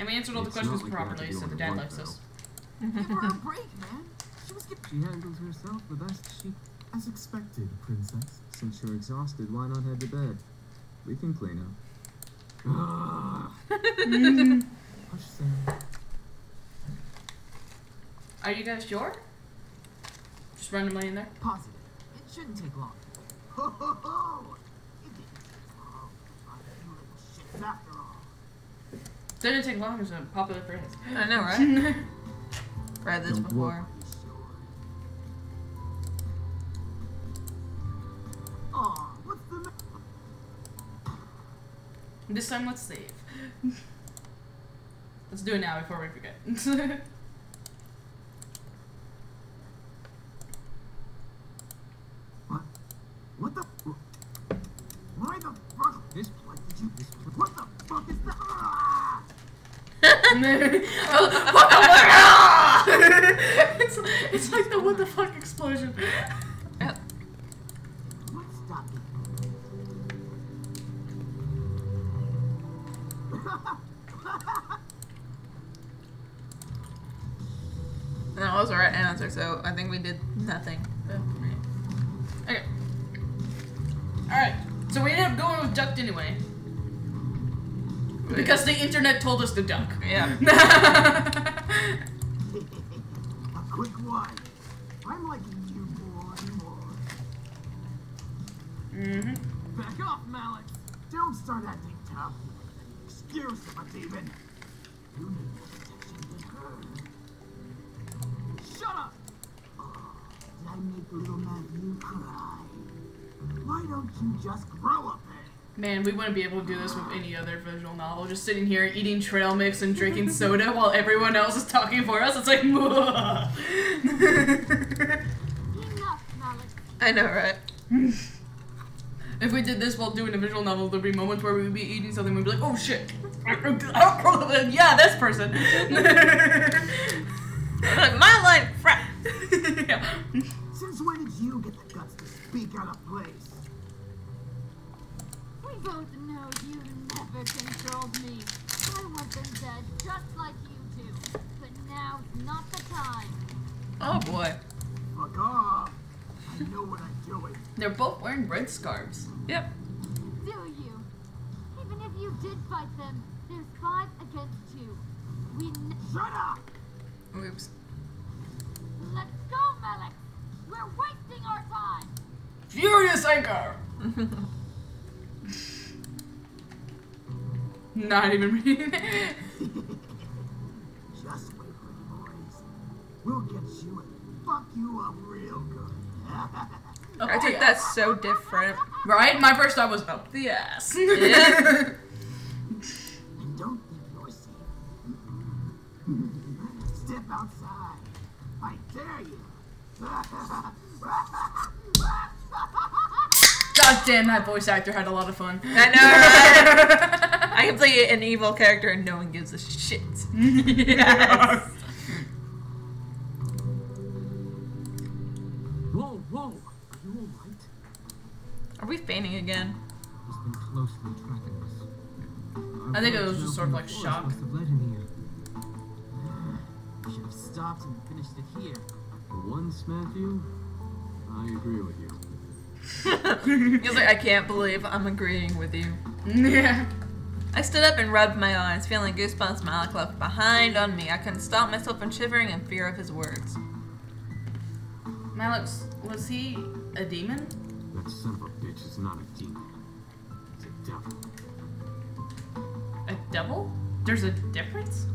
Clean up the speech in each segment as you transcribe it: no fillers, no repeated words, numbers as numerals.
And we answered all the questions properly, so the dad likes us. Give her a break, man. She handles herself the best she... As expected, princess. Since you're exhausted, why not head to bed? We can clean up. Hush, Sam. Are you guys sure? Just randomly in there? Positive. It shouldn't take long. Ho ho ho! It didn't take long. You little shits after all. Didn't take long is a popular phrase. I know, right? Read this before. Aw, what's the matter? This time, let's save. Let's do it now before we forget. What the? Why the fuck? This what did you? What the fuck is that? It's like the what the fuck explosion. What's stopping? That was the right answer, so I think we did nothing. Okay. Alright, so we ended up going with ducked anyway. Because the internet told us to duck. Yeah. A quick one. I'm liking you more and more. Back off, Malik. Don't start acting tough. Excuse of a demon. You need more protection than her. Shut up! Oh, did I make little Matthew cry? Why don't you just grow up, eh? Man, we wouldn't be able to do this with any other visual novel. Just sitting here eating trail mix and drinking soda while everyone else is talking for us. It's like, Enough, Malik. I know, right? If we did this while doing a visual novel, there'd be moments where we would be eating something and we'd be like, oh shit. Yeah, this person. Like, my life, crap. Yeah. Since when did you get the guts to speak out of place? We both know you never controlled me. I want them dead just like you two. But now's not the time. Oh boy. Fuck off! I know what I'm doing. They're both wearing red scarves. Yep. Do you? Even if you did fight them, there's 5 against 2. Shut up! Oops. Let's go, Malik. We're wasting our time. Furious anger! Not even reading it. Just wait for me, boys. We'll get you and fuck you up real good. I think that's so different. Right? My first thought was up the ass. Yeah. And don't think you're safe. Step outside. I dare you. God damn, that voice actor had a lot of fun. I know, right? I can play an evil character and no one gives a shit. Yes. Whoa, whoa. Are you alright? Are we fainting again? He's been closely tracking us. I think it was just sort of like shock. Must have led him here. Should have stopped and finished it here. For once, Matthew, I agree with you. He's like, I can't believe I'm agreeing with you. Yeah. I stood up and rubbed my eyes, feeling goosebumps Malik left behind on me. I couldn't stop myself from shivering in fear of his words. Malik, was he a demon? That son of a bitch is not a demon. It's a devil. A devil? There's a difference?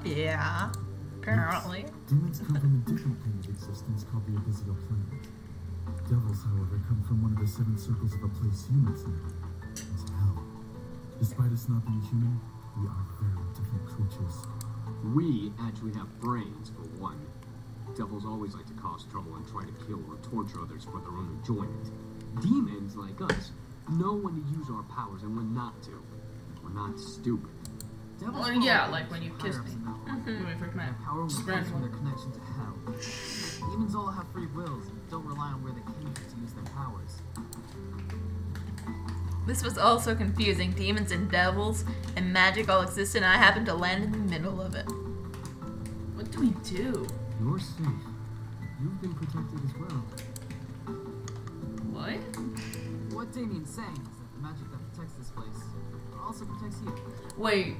Yeah. Apparently. Demons come from a different plane of existence called the Invisible Plane. Devils, however, come from one of the 7 circles of a place humans know as hell. Despite us not being human, we are very different creatures. We actually have brains, for one. Devils always like to cause trouble and try to kill or torture others for their own enjoyment. Demons, like us, know when to use our powers and when not to. We're not stupid. Devils Well, yeah, like when you kiss me. When we freak my Power only spread comes from one. their connection to hell. Demons all have free wills and don't rely on where they came from to use their powers. This was all so confusing. Demons and devils and magic all existed, and I happened to land in the middle of it. What do we do? You're safe. You've been protected as well. What? What Damien's saying is that the magic that protects this place also protects you. Wait.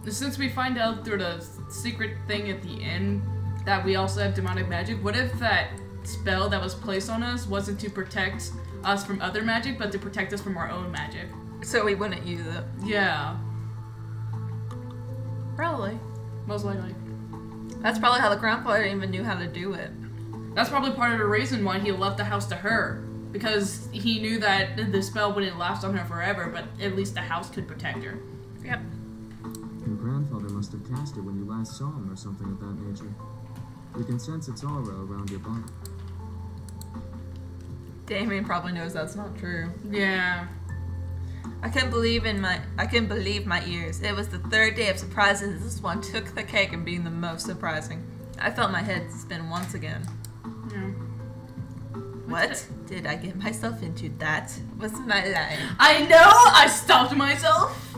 Since we find out through the secret thing at the end that we also have demonic magic, what if that spell that was placed on us wasn't to protect us from other magic, but to protect us from our own magic? So we wouldn't use it. Yeah. Probably. Most likely. That's probably how the grandfather even knew how to do it. That's probably part of the reason why he left the house to her. Because he knew that the spell wouldn't last on her forever, but at least the house could protect her. Yep. Your grandfather must have cast it when you last saw him or something of that nature. You can sense its aura around your body. Damien probably knows that's not true. Yeah. I couldn't believe my ears. It was the third day of surprises. This one took the cake in being the most surprising. I felt my head spin once again. Yeah. What did I get myself into? That was my line. I know! I stopped myself!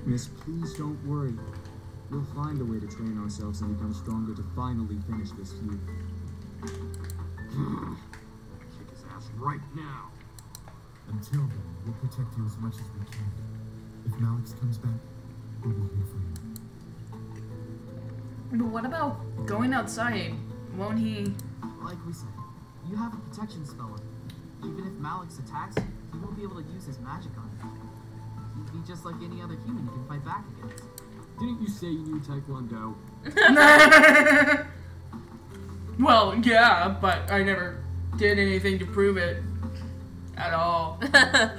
Miss, please don't worry. We'll find a way to train ourselves and become stronger to finally finish this feud. Kick his ass right now. Until then, we'll protect you as much as we can. If Malix comes back, we'll be here for you. But what about going outside? Won't he... Like we said, you have a protection spell. Even if Malix attacks you, he won't be able to use his magic on you. He'd be just like any other human you can fight back against. Didn't you say you knew Taekwondo? Well, yeah, but I never did anything to prove it. At all.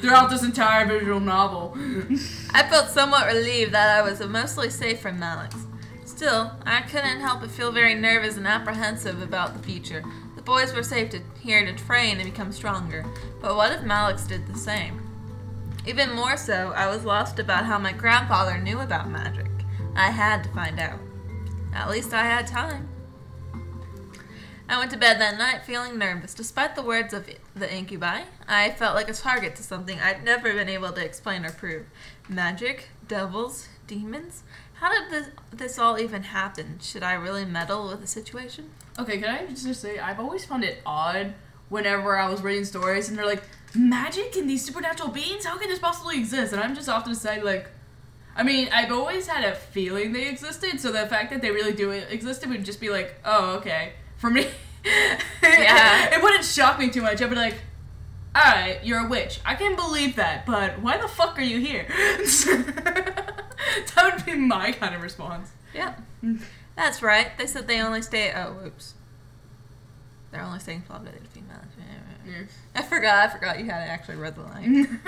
Throughout this entire visual novel. I felt somewhat relieved that I was mostly safe from Malix. Still, I couldn't help but feel very nervous and apprehensive about the future. The boys were safe here to train and become stronger, but what if Malix did the same? Even more so, I was lost about how my grandfather knew about magic. I had to find out. At least I had time. I went to bed that night feeling nervous. Despite the words of the Incubi, I felt like a target to something I'd never been able to explain or prove. Magic? Devils? Demons? How did this all even happen? Should I really meddle with the situation? Okay, can I just say, I've always found it odd whenever I was reading stories and they're like, magic and these supernatural beings? How can this possibly exist? And I'm just often saying, like, I mean, I've always had a feeling they existed, so the fact that they really do exist would just be like, oh, okay. For me, yeah. It wouldn't shock me too much. I'd be like, alright, you're a witch. I can believe that, but why the fuck are you here? That would be my kind of response. Yep. That's right. They said they only stay. Oh, whoops. They're only staying 12 days to female. Yeah. I forgot you hadn't actually read the line.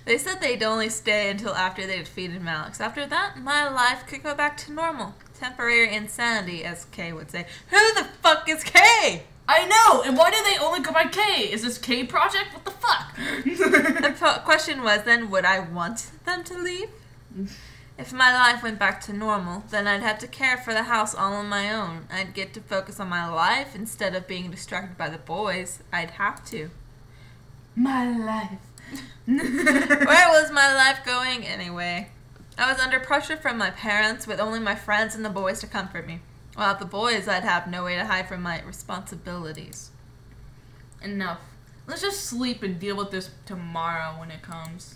They said they'd only stay until after they defeated Malix. After that, my life could go back to normal. Temporary insanity, as Kay would say. Who the fuck is Kay? I know! And why do they only go by K? Is this K Project? What the fuck? The question was then, would I want them to leave? If my life went back to normal, then I'd have to care for the house all on my own. I'd get to focus on my life instead of being distracted by the boys. I'd have to. My life. Where was my life going anyway? I was under pressure from my parents with only my friends and the boys to comfort me. Without the boys, I'd have no way to hide from my responsibilities. Enough. Let's just sleep and deal with this tomorrow when it comes.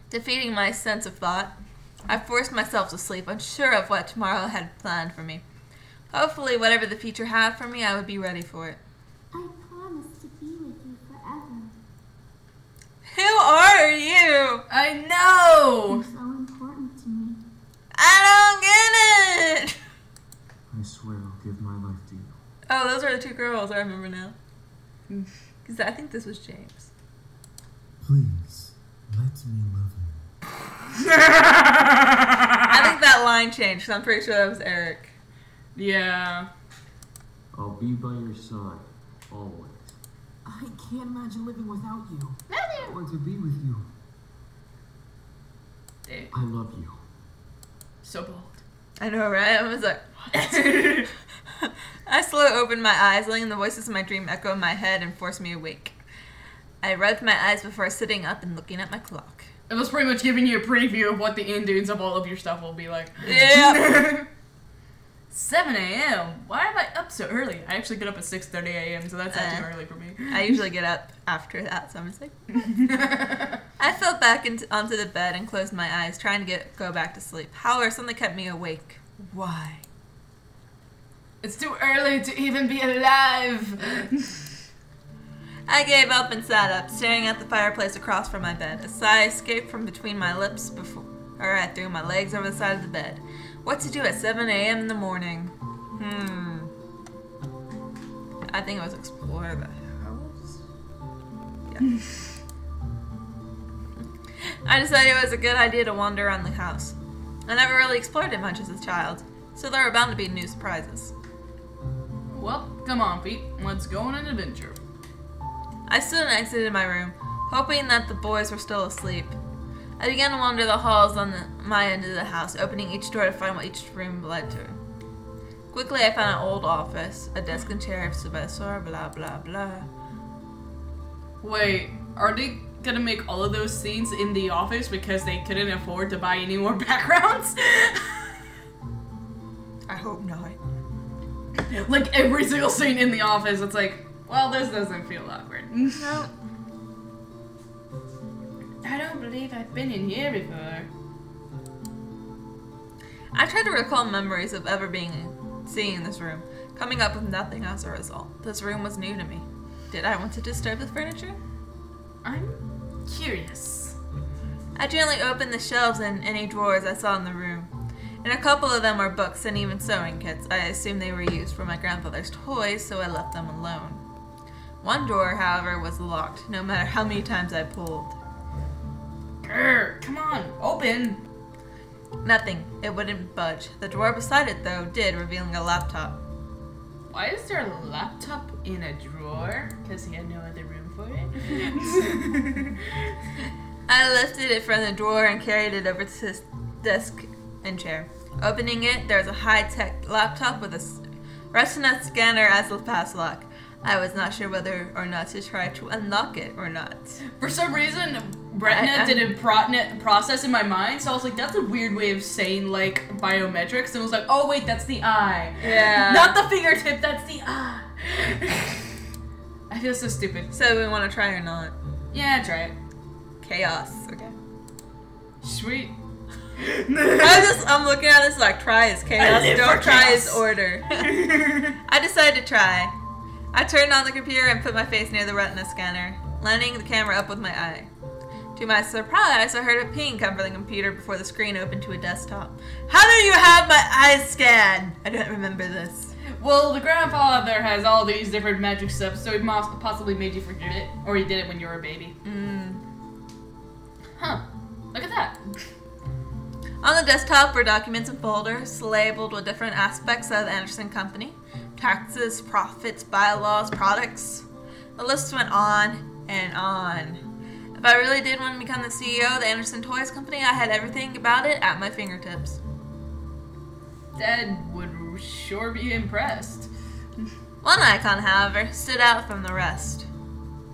Defeating my sense of thought, I forced myself to sleep, unsure of what tomorrow had planned for me. Hopefully, whatever the future had for me, I would be ready for it. I promise to be with you forever. Who are you? I know! You're so important to me. I don't get it! I swear I'll give my life to you. Oh, those are the two girls, I remember now. Because I think this was James. Please, let me love you. I think that line changed, because I'm pretty sure that was Erik. Yeah. I'll be by your side, always. I can't imagine living without you. I want to be with you. Dick. I love you. So bold. I know, right? I was like, what? I slowly opened my eyes, letting the voices of my dream echo in my head and force me awake. I rubbed my eyes before sitting up and looking at my clock. It was pretty much giving you a preview of what the endings of all of your stuff will be like. Yeah. 7 a.m. Why am I up so early? I actually get up at 6:30 a.m., so that's not too early for me. I usually get up after that, so I'm just like... I fell back onto the bed and closed my eyes, trying to go back to sleep. However, something kept me awake. Why? It's too early to even be alive. I gave up and sat up, staring at the fireplace across from my bed. A sigh escaped from between my lips before I threw my legs over the side of the bed. What to do at 7 a.m. in the morning? I think it was explore the house. Yeah. I decided it was a good idea to wander around the house. I never really explored it much as a child, so there were bound to be new surprises. Well, come on, Pete. Let's go on an adventure. I stood and exited my room, hoping that the boys were still asleep. I began to wander the halls on my end of the house, opening each door to find what each room led to. Quickly, I found an old office, a desk and chair, blah, blah, blah. Wait, are they gonna make all of those scenes in the office because they couldn't afford to buy any more backgrounds? I hope not. Like, every single scene in the office, it's like, well, this doesn't feel awkward. No. I don't believe I've been in here before. I tried to recall memories of ever seen in this room, coming up with nothing as a result. This room was new to me. Did I want to disturb the furniture? I'm curious. I gently opened the shelves and any drawers I saw in the room. In a couple of them were books and even sewing kits. I assumed they were used for my grandfather's toys, so I left them alone. One drawer, however, was locked, no matter how many times I pulled. Grr, come on, open! Nothing. It wouldn't budge. The drawer beside it, though, did, revealing a laptop. Why is there a laptop in a drawer? Because he had no other room for it? I lifted it from the drawer and carried it over to his desk and chair. Opening it, there was a high-tech laptop with a retina scanner as the passlock. I was not sure whether or not to try to unlock it or not. For some reason, retina didn't process in my mind, so I was like, that's a weird way of saying, like, biometrics. And I was like, oh wait, that's the eye. Yeah. Not the fingertip, that's the eye. I feel so stupid. So we want to try or not? Yeah, try it. Chaos. Okay. Sweet. I'm looking at this like, try is chaos, don't try is chaos. order. I decided to try. I turned on the computer and put my face near the retina scanner, lining the camera up with my eye. To my surprise, I heard a ping come from the computer before the screen opened to a desktop. How do you have my eyes scanned? I don't remember this. Well, the grandfather has all these different magic stuff, so he possibly made you forget it. Or he did it when you were a baby. Huh. Look at that. On the desktop were documents and folders labeled with different aspects of the Anderson Company. Taxes, profits, bylaws, products. The list went on and on. If I really did want to become the CEO of the Anderson Toys Company, I had everything about it at my fingertips. Dad would sure be impressed. One icon, however, stood out from the rest.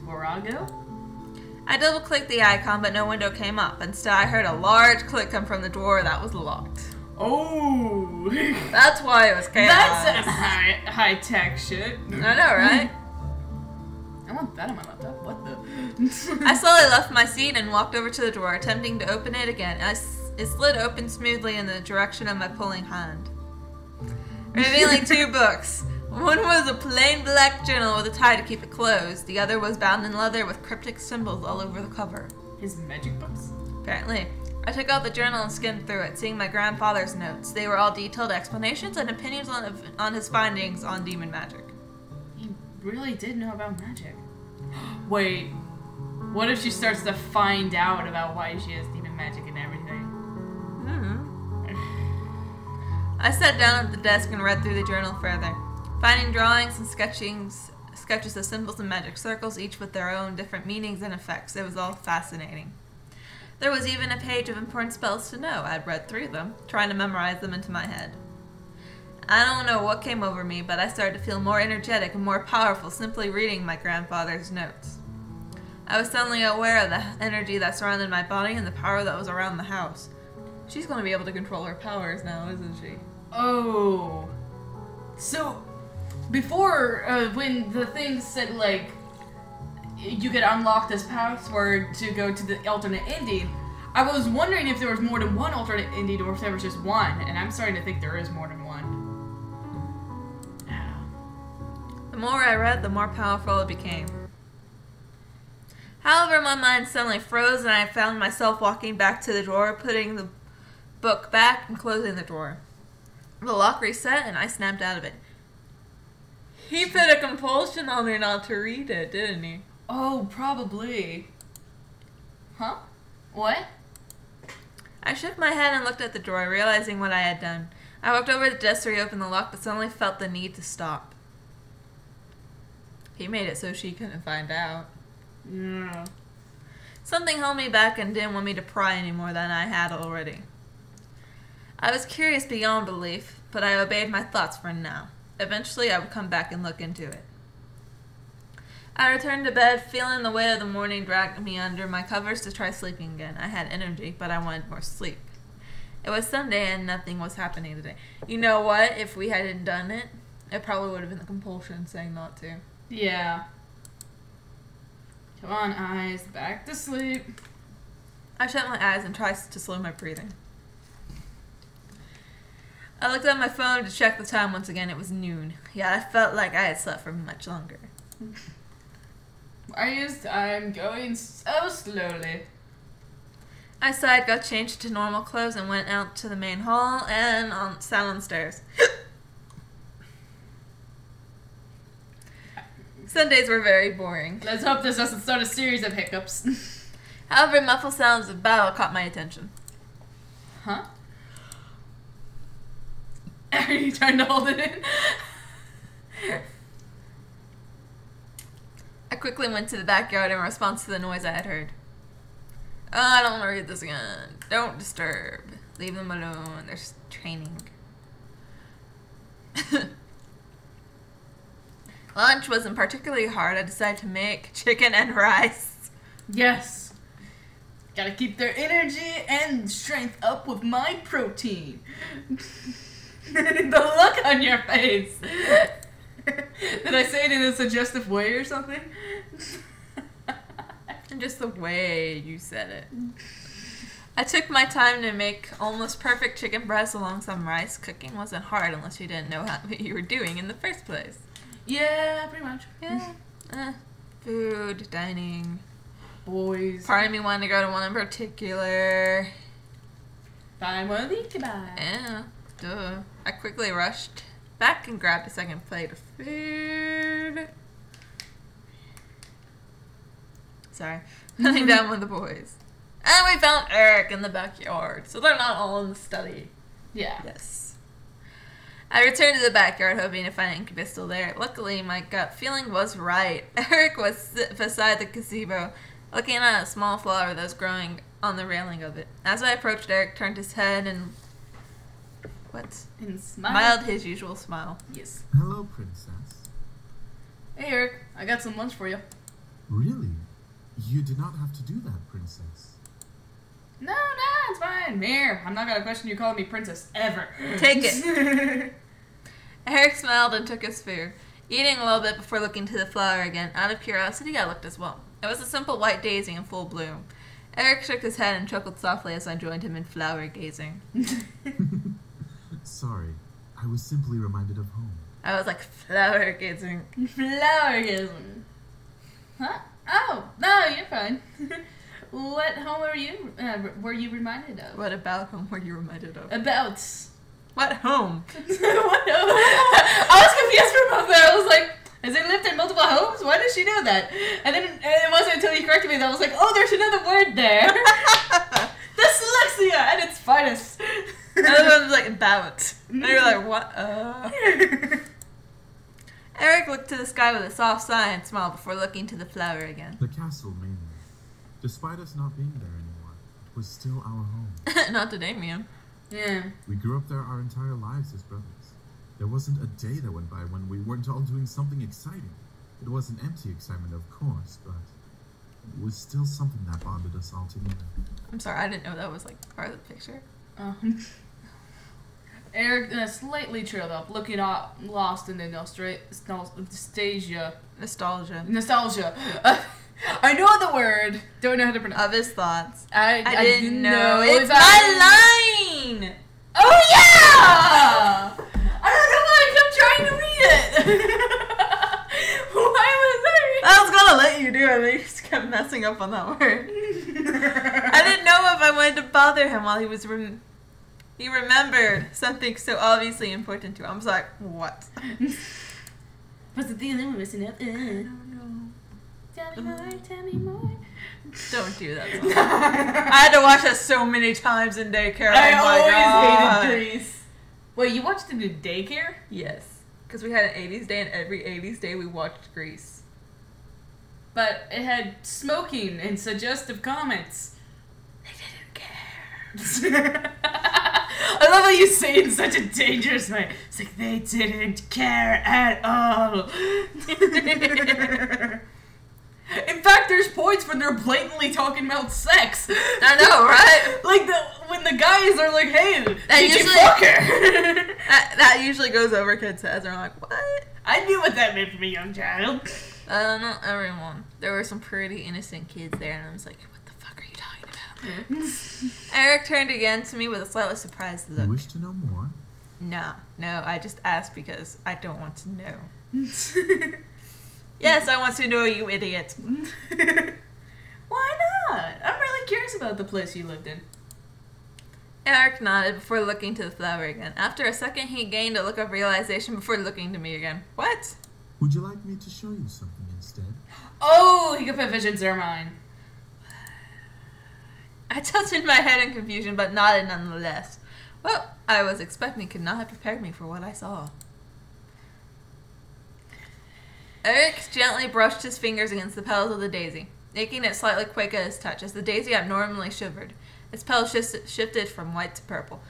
Virago? I double-clicked the icon, but no window came up. Instead, I heard a large click come from the drawer that was locked. Oh! That's why it was chaos. That's some high-tech shit. I know, right? I want that on my laptop. What the? I slowly left my seat and walked over to the drawer, attempting to open it again. It slid open smoothly in the direction of my pulling hand, revealing two books. One was a plain black journal with a tie to keep it closed. The other was bound in leather with cryptic symbols all over the cover. His magic books? Apparently. I took out the journal and skimmed through it, seeing my grandfather's notes. They were all detailed explanations and opinions on his findings on demon magic. He really did know about magic. Wait, what if she starts to find out about why she has demon magic and everything? I sat down at the desk and read through the journal further, finding drawings and sketches of symbols and magic circles, each with their own different meanings and effects. It was all fascinating. There was even a page of important spells to know. I'd read through them, trying to memorize them into my head. I don't know what came over me, but I started to feel more energetic and more powerful simply reading my grandfather's notes. I was suddenly aware of the energy that surrounded my body and the power that was around the house. She's going to be able to control her powers now, isn't she? Oh. So, before, when the thing said, like, you could unlock this password to go to the alternate ending, I was wondering if there was more than one alternate ending or if there was just one, and I'm starting to think there is more than one. The more I read, the more powerful it became. However, my mind suddenly froze and I found myself walking back to the drawer, putting the book back and closing the drawer. The lock reset and I snapped out of it. He put a compulsion on me not to read it, didn't he? Oh, probably. Huh? What? I shook my head and looked at the drawer, realizing what I had done. I walked over to the desk to reopen the lock, but suddenly felt the need to stop. He made it so she couldn't find out. Yeah. Something held me back and didn't want me to pry any more than I had already. I was curious beyond belief, but I obeyed my thoughts for now. Eventually, I would come back and look into it. I returned to bed, feeling the weight of the morning drag me under my covers to try sleeping again. I had energy, but I wanted more sleep. It was Sunday and nothing was happening today. You know what? If we hadn't done it, it probably would have been the compulsion saying not to. Yeah. Come on, eyes, back to sleep. I shut my eyes and tried to slow my breathing. I looked at my phone to check the time once again. It was noon. Yeah, I felt like I had slept for much longer. Why is time going so slowly? I sighed, got changed to normal clothes, and went out to the main hall and sat on the stairs. Sundays were very boring. Let's hope this doesn't start a series of hiccups. However, muffled sounds of battle caught my attention. Huh? Are you trying to hold it in? I quickly went to the backyard in response to the noise I had heard. Oh, I don't want to read this again. Don't disturb. Leave them alone. They're training. Lunch wasn't particularly hard. I decided to make chicken and rice. Yes. Gotta keep their energy and strength up with my protein. The look on your face. Did I say it in a suggestive way or something? Just the way you said it. I took my time to make almost perfect chicken breast along some rice. Cooking wasn't hard unless you didn't know what you were doing in the first place. Yeah, pretty much. Yeah. Food, dining. Boys. Part of me wanted to go to one in particular. Find one of these to buy. Yeah, duh. I quickly rushed back and grabbed a second plate of food. Sorry. Sitting down with the boys. And we found Erik in the backyard, so they're not all in the study. Yeah. Yes. I returned to the backyard, hoping to find Incubi still there. Luckily, my gut feeling was right. Erik was beside the gazebo, looking at a small flower that was growing on the railing of it. As I approached, Erik turned his head and smiled his usual smile. Yes. Hello, princess. Hey, Erik. I got some lunch for you. Really? You did not have to do that, princess. No, it's fine. Here, I'm not gonna question you calling me princess ever. Take it. Erik smiled and took his food, eating a little bit before looking to the flower again. Out of curiosity, I looked as well. It was a simple white daisy in full bloom. Erik shook his head and chuckled softly as I joined him in flower gazing. Sorry, I was simply reminded of home. I was like, flower gazing. Flower gazing. Huh? Oh, no, you're fine. What home were you reminded of? What about home were you reminded of? About. What home? What home? I was confused for a moment. I was like, has it lived in multiple homes? Why does she know that? And then it wasn't until you corrected me that I was like, oh, there's another word there. Dyslexia at its finest. Another one was like, about. And you were like, what? Erik looked to the sky with a soft sigh and smiled before looking to the flower again. The castle mainly. Despite us not being there anymore, it was still our home. Not to Damien. Yeah. We grew up there our entire lives as brothers. There wasn't a day that went by when we weren't all doing something exciting. It wasn't empty excitement, of course, but it was still something that bonded us all together. I'm sorry, I didn't know that was like part of the picture. Erik slightly trailed up, looking lost in the nostalgia. Nostalgia. I know the word. Don't know how to pronounce Of his thoughts. I didn't know. It's my line! Oh yeah! I don't know why I kept trying to read it. Why was I? I was gonna let you do it, but you just kept messing up on that word. I didn't know if I wanted to bother him while he was he remembered something so obviously important to him. I was like, what? What's the thing that we're missing out? I don't know. Tell me more. Don't do that song. I had to watch that so many times in daycare. I oh my always God. hated Grease. Wait, you watched it in daycare? Yes. Because we had an 80s day, and every 80s day we watched Grease. But it had smoking and suggestive comments. They didn't care. I love how you say it in such a dangerous way. It's like they didn't care at all. In fact, there's points where they're blatantly talking about sex. I know, right? Like when the guys are like, "Hey, did you usually- fuck her?" That usually goes over kids' heads. They're like, what? I knew what that meant for me, young child. Not everyone. There were some pretty innocent kids there, and I was like, what the fuck are you talking about? Erik turned again to me with a slightly surprised You look. wish to know more? No, I just asked because I don't want to know. Yes, I want to know, you idiot. Why not? I'm really curious about the place you lived in. Erik nodded before looking to the flower again. After a second, he gained a look of realization before looking to me again. What? Would you like me to show you something instead? Oh, he could put visions in mine. I tilted my head in confusion, but nodded nonetheless. Well, I was expecting could not have prepared me for what I saw. Erik gently brushed his fingers against the petals of the daisy, making it slightly quake at his touch, as the daisy abnormally shivered. Its petals shifted from white to purple.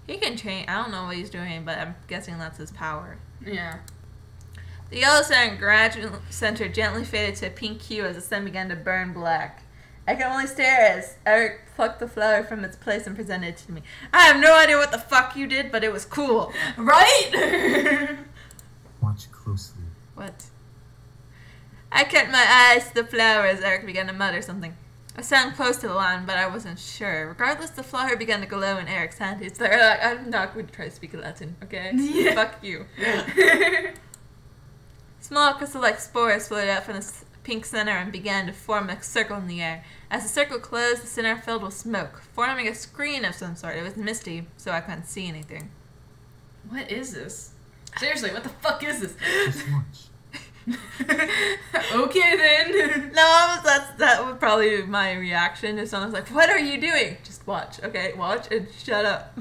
He can change. I don't know what he's doing, but I'm guessing that's his power. Yeah. The yellow center gently faded to a pink hue as the stem began to burn black. I could only stare as Erik plucked the flower from its place and presented it to me. I have no idea what the fuck you did, but it was cool. Right? Watch closely. What? I kept my eyes to the flower as Erik began to mutter something. I sounded close to the line, but I wasn't sure. Regardless, the flower began to glow in Eric's hand. It's like, I'm not going to try to speak Latin, okay? Yeah. Fuck you. Small crystal-like spores floated out from the pink center and began to form a circle in the air. As the circle closed, the center filled with smoke, forming a screen of some sort. It was misty, so I couldn't see anything. What is this? Seriously, what the fuck is this? Just watch. Okay then. No, that would probably be my reaction if someone's like, what are you doing? Just watch, okay? Watch and shut up.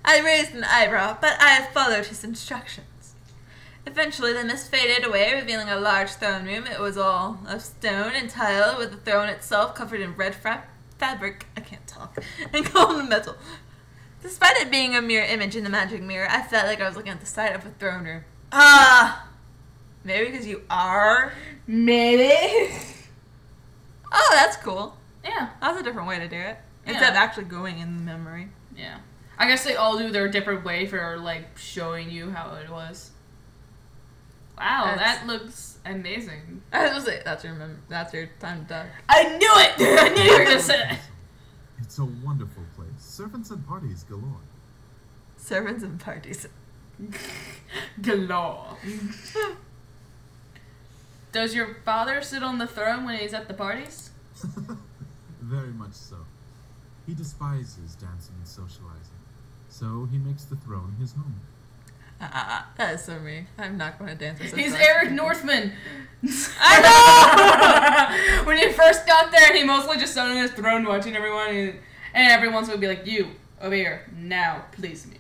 I raised an eyebrow, but I followed his instructions. Eventually, the mist faded away, revealing a large throne room. It was all of stone and tile, with the throne itself covered in red fabric, I can't talk, and golden metal. Despite it being a mirror image in the magic mirror, I felt like I was looking at the side of a throne room. Maybe because you are? Maybe. Oh, that's cool. Yeah. That's a different way to do it. Yeah. Instead of actually going in the memory. Yeah. I guess they all do their different way for, like, showing you how it was. Wow, that looks amazing. I was gonna say, that's your time to die. I knew it! I knew you were gonna say that. It's a wonderful place. Servants and parties galore. Servants and parties. Galore. Does your father sit on the throne when he's at the parties? Very much so. He despises dancing and socializing, so he makes the throne his home. That is so me. I'm not going to dance with He's Erik Northman. I know! When he first got there, he mostly just sat on his throne watching everyone, and every once would be like, "You, over here, now, please me."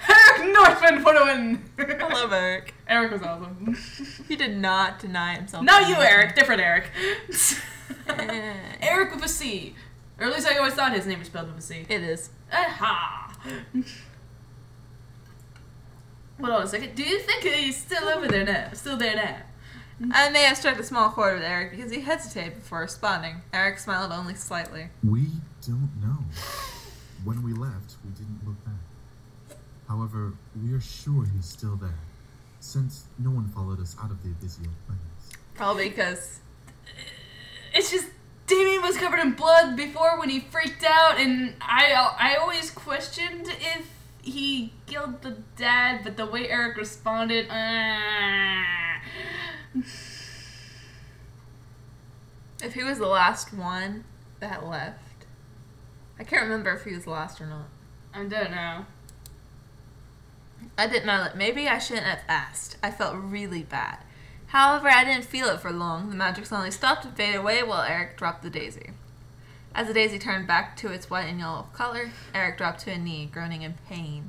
Erik Northman for the win! I love Erik. Erik was awesome. He did not deny himself. Not you, Erik. Different Erik. Eh. Erik with a C. Or at least I always thought his name was spelled with a C. It is. Aha! Hold on a second. Do you think he's still over there now? Still there now? I may have struck a small chord with Erik because he hesitated before responding. Erik smiled only slightly. We don't know. When we left, we didn't look back. However, we are sure he's still there, since no one followed us out of the abyssal plains. Probably because... It's just Damien was covered in blood before when he freaked out, and I always questioned if he killed the dad, but the way Erik responded, if he was the last one that left. I can't remember if he was the last or not. I don't know. I didn't know that. Maybe I shouldn't have asked. I felt really bad. However, I didn't feel it for long. The magic suddenly stopped and faded away while Erik dropped the daisy. As the daisy turned back to its white and yellow color, Erik dropped to a knee, groaning in pain.